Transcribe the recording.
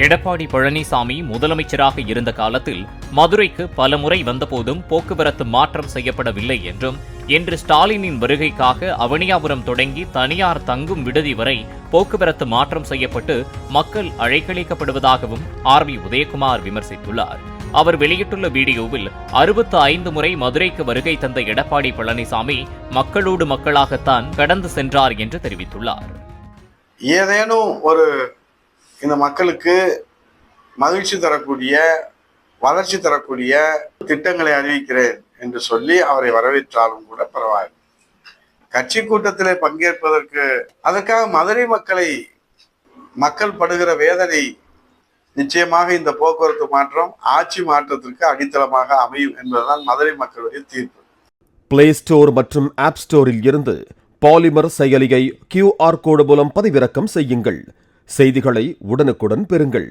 எடப்பாடி பழனிசாமி முதலமைச்சராக இருந்த காலத்தில் மதுரைக்கு பலமுறை வந்தபோதும் போக்குவரத்து மாற்றம் செய்யப்படவில்லை என்றும், இன்று ஸ்டாலினின் வருகைக்காக அவனியாபுரம் தொடங்கி தனியார் தங்கும் விடுதி வரை போக்குவரத்து மாற்றம் செய்யப்பட்டு மக்கள் அழைக்கழிக்கப்படுவதாகவும் ஆர்.பி. உதயகுமார் விமர்சித்துள்ளார். அவர் வெளியிட்டுள்ள வீடியோவில் 65 முறை மதுரைக்கு வருகை தந்த எடப்பாடி பழனிசாமி மக்களோடு மக்களாகத்தான் கடந்து சென்றார் என்று தெரிவித்துள்ளார். ஏதேனும் ஒரு இந்த மக்களுக்கு மகிழ்ச்சி தரக்கூடிய, வளர்ச்சி தரக்கூடிய திட்டங்களை அறிவிக்கிறேன் என்று சொல்லி அவரை வரவேற்றாலும் கூட பரவாயில்லை. கட்சி கூட்டத்திலே பங்கேற்பதற்கு அதற்காக மதுரை மக்கள் படுகிற வேதனை நிச்சயமாக இந்த போக்குவரத்து மாற்றம் ஆட்சி மாற்றத்திற்கு அடித்தளமாக அமையும் என்பதுதான் மதுரை மக்களுடைய தீர்ப்பு. பிளே ஸ்டோர் மற்றும் ஆப் ஸ்டோரில் இருந்து பாலிமர் செயலியை QR கோடு மூலம் பதிவிறக்கம் செய்யுங்கள். செய்திகளை உடனுக்குடன் பெறுங்கள்.